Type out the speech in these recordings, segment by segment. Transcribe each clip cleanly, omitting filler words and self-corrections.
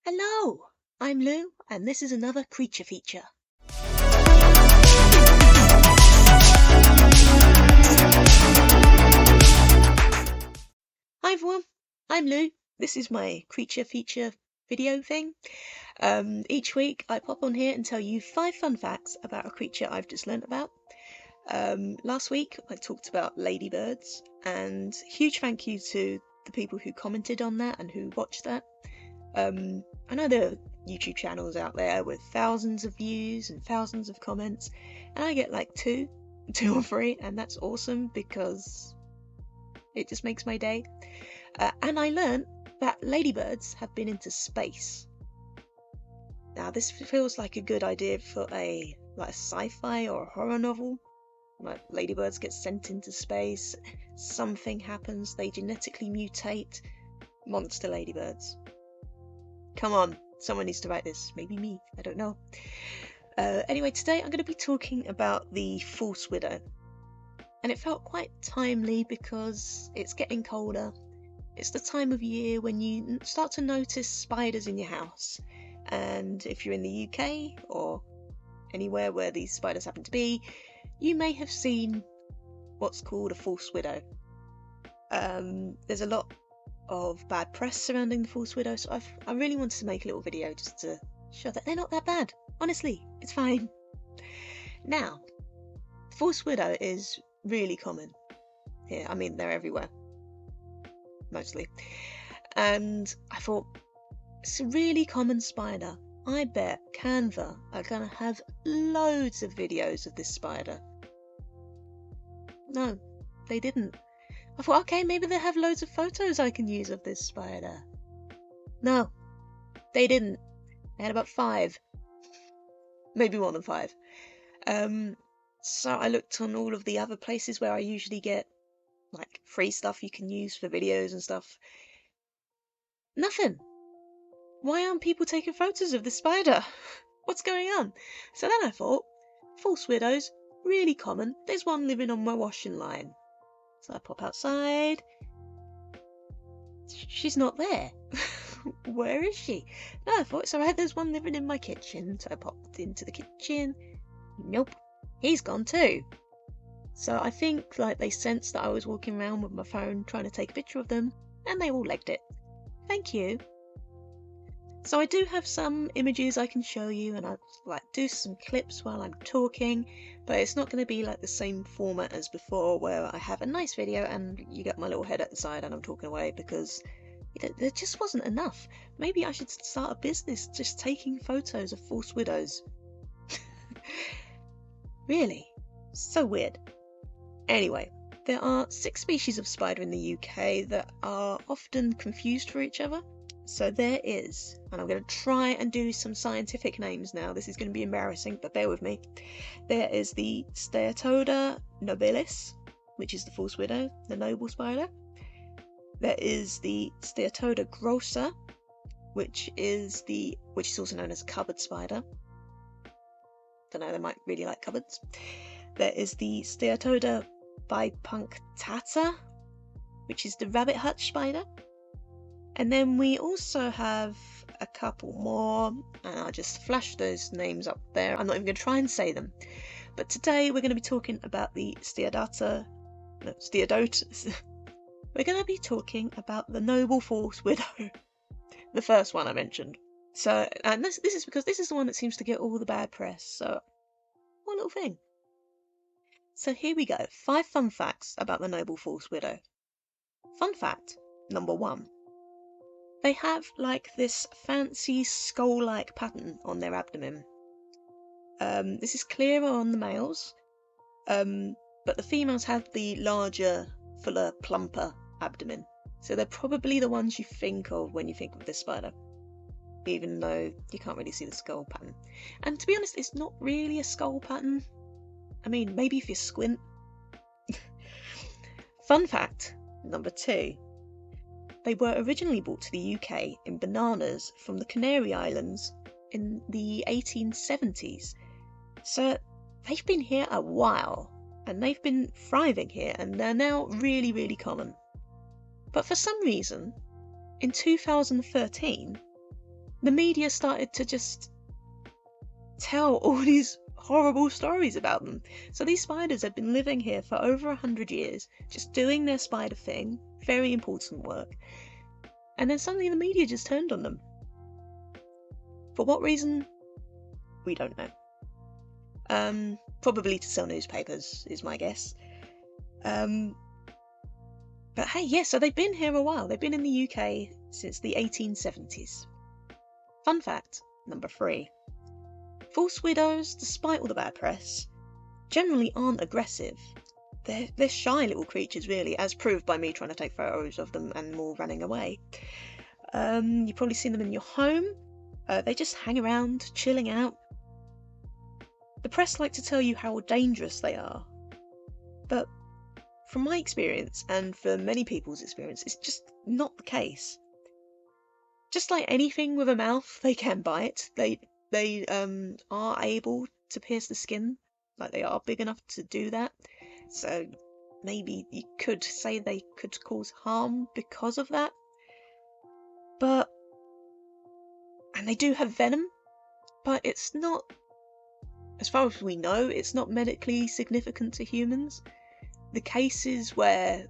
Hello, I'm Lou, and this is another creature feature. Hi everyone, I'm Lou. This is my creature feature video thing. Each week I pop on here and tell you 5 fun facts about a creature I've just learnt about. Last week I talked about ladybirds, and huge thank you to the people who commented on that and who watched that. I know there are YouTube channels out there with thousands of views and thousands of comments, and I get like two or three, and that's awesome because it just makes my day. And I learned that ladybirds have been into space. Now this feels like a good idea for a sci-fi or a horror novel. Like ladybirds get sent into space, something happens, they genetically mutate, monster ladybirds. Come on, someone needs to write this. Maybe me, I don't know. Anyway, today I'm going to be talking about the false widow. And it felt quite timely because it's getting colder. It's the time of year when you start to notice spiders in your house. And if you're in the UK or anywhere where these spiders happen to be, you may have seen what's called a false widow. There's a lot of bad press surrounding the false widow, so I really wanted to make a little video just to show that they're not that bad. Honestly, it's fine. Now, the false widow is really common here. I mean, they're everywhere, mostly. And I thought, it's a really common spider. I bet Canva are gonna have loads of videos of this spider. No, they didn't. I thought, okay, maybe they have loads of photos I can use of this spider. No, they didn't. They had about 5. Maybe more than 5. So I looked on all of the other places where I usually get like free stuff you can use for videos and stuff. Nothing. Why aren't people taking photos of this spider? What's going on? So then I thought, false widows, really common. There's one living on my washing line. So I pop outside. She's not there. Where is she? No, I thought it's alright, there's one living in my kitchen. So I popped into the kitchen. Nope, he's gone too. So I think like they sensed that I was walking around with my phone trying to take a picture of them, and they all legged it. Thank you. So I do have some images I can show you, and I'll like do some clips while I'm talking, but it's not going to be like the same format as before where I have a nice video and you get my little head at the side and I'm talking away, because there just wasn't enough. Maybe I should start a business just taking photos of false widows. Really? So weird. Anyway, there are 6 species of spider in the UK that are often confused for each other. So there is, and I'm going to try and do some scientific names now. This is going to be embarrassing, but bear with me. There is the Steatoda nobilis, which is the false widow, the noble spider. There is the Steatoda grossa, which is also known as cupboard spider. Don't know, they might really like cupboards. There is the Steatoda bipunctata, which is the rabbit hutch spider. And then we also have a couple more, and I'll just flash those names up there. I'm not even going to try and say them. But today we're going to be talking about the Steodota. We're going to be talking about the noble false widow, the first one I mentioned. So, and this is because this is the one that seems to get all the bad press. So, one little thing. So here we go. 5 fun facts about the noble false widow. Fun fact number 1. They have like this fancy skull-like pattern on their abdomen. This is clearer on the males, but the females have the larger, fuller, plumper abdomen. So they're probably the ones you think of when you think of this spider, even though you can't really see the skull pattern. And to be honest, it's not really a skull pattern. I mean, maybe if you squint. Fun fact number 2. They were originally brought to the UK in bananas from the Canary Islands in the 1870s. So they've been here a while, and they've been thriving here, and they're now really, really common. But for some reason, in 2013, the media started to just tell all these horrible stories about them. So these spiders have been living here for over 100 years, just doing their spider thing, very important work, and then suddenly the media just turned on them. For what reason? We don't know. Probably to sell newspapers is my guess. But hey, yeah, so they've been here a while. They've been in the UK since the 1870s. Fun fact number 3. False widows, despite all the bad press, generally aren't aggressive. They're shy little creatures, really, as proved by me trying to take photos of them and more running away. You've probably seen them in your home. They just hang around, chilling out. The press like to tell you how dangerous they are, but from my experience, and for many people's experience, it's just not the case. Just like anything with a mouth, they can bite. They are able to pierce the skin, like they are big enough to do that. So maybe you could say they could cause harm because of that. And they do have venom, but it's not, as far as we know, it's not medically significant to humans. The cases where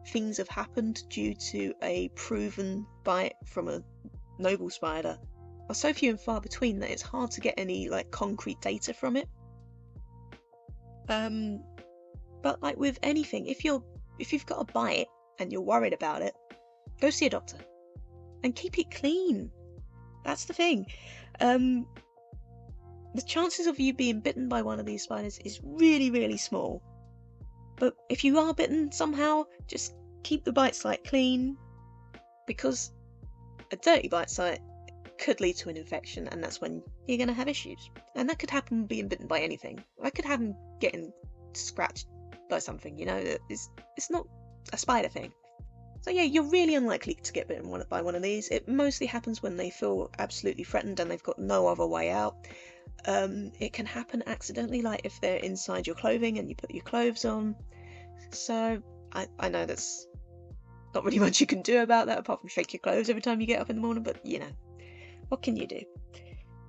things have happened due to a proven bite from a noble spider are so few and far between that it's hard to get any concrete data from it. But like with anything, if you've got a bite and you're worried about it, go see a doctor and keep it clean. That's the thing. The chances of you being bitten by one of these spiders is really, really small. But if you are bitten somehow, just keep the bite site clean, because a dirty bite site could lead to an infection, and that's when you're going to have issues. And that could happen being bitten by anything. That could happen getting scratched by something, it's not a spider thing. So yeah, you're really unlikely to get bitten by one of these. It mostly happens when they feel absolutely threatened and they've got no other way out. It can happen accidentally, like if they're inside your clothing and you put your clothes on. So I know that's not really much you can do about that apart from shake your clothes every time you get up in the morning, but what can you do?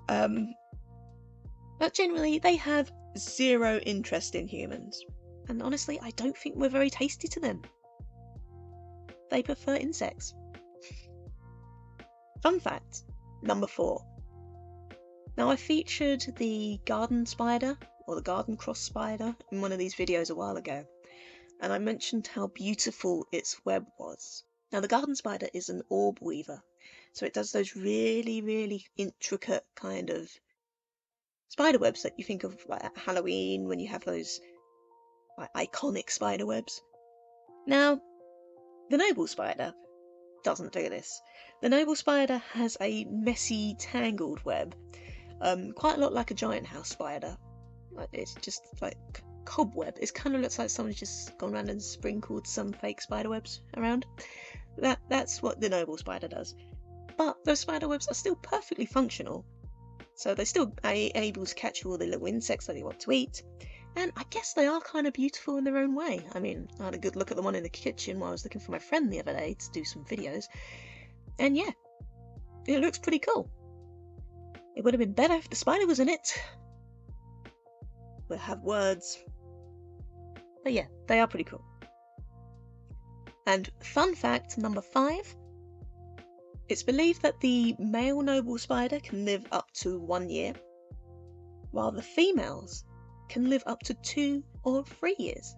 But generally they have zero interest in humans, and honestly I don't think we're very tasty to them. They prefer insects. Fun fact number 4. Now, I featured the garden spider, or the garden cross spider, in one of these videos a while ago, and I mentioned how beautiful its web was. Now, the garden spider is an orb weaver, so it does those really, really intricate kind of spider webs that you think of like at Halloween when you have those iconic spider webs. Now, the noble spider doesn't do this. The noble spider has a messy, tangled web, quite a lot like a giant house spider. It's just like cobweb. It kind of looks like someone's just gone around and sprinkled some fake spider webs around. That's what the noble spider does. But those spider webs are still perfectly functional, so they're still able to catch all the little insects that they want to eat. And I guess they are kind of beautiful in their own way. I mean, I had a good look at the one in the kitchen while I was looking for my friend the other day to do some videos. And yeah, it looks pretty cool. It would have been better if the spider was in it. We'll have words. But yeah, they are pretty cool. And fun fact number 5. It's believed that the male noble spider can live up to 1 year, while the females can live up to 2 or 3 years.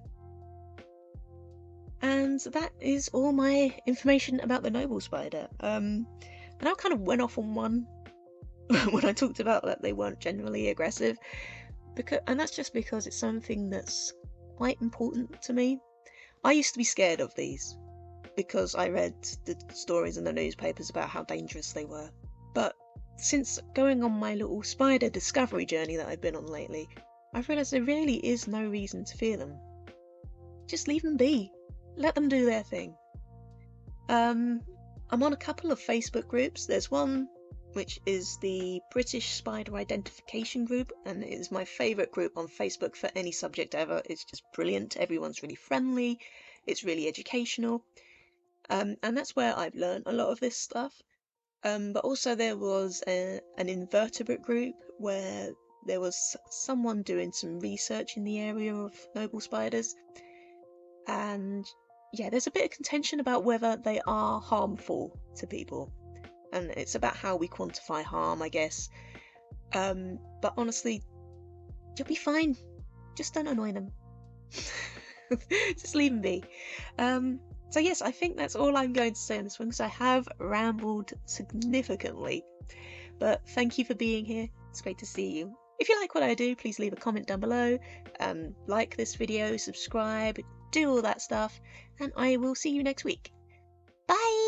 And that is all my information about the noble spider. And I kind of went off on one when I talked about that they weren't generally aggressive, and that's just because it's something that's quite important to me. I used to be scared of these because I read the stories in the newspapers about how dangerous they were. But since going on my little spider discovery journey that I've been on lately, I've realised there really is no reason to fear them. Just leave them be. Let them do their thing. I'm on a couple of Facebook groups. There's one which is the British Spider Identification Group, and it is my favourite group on Facebook for any subject ever. It's just brilliant. Everyone's really friendly. It's really educational. And that's where I've learned a lot of this stuff. But also there was an invertebrate group where there was someone doing some research in the area of noble spiders, and yeah, there's a bit of contention about whether they are harmful to people, and it's about how we quantify harm, I guess. But honestly, you'll be fine. Just don't annoy them. Just leave them be. So yes, I think that's all I'm going to say on this one, because I have rambled significantly. But thank you for being here. It's great to see you. If you like what I do, please leave a comment down below, like this video, subscribe, do all that stuff, and I will see you next week. Bye!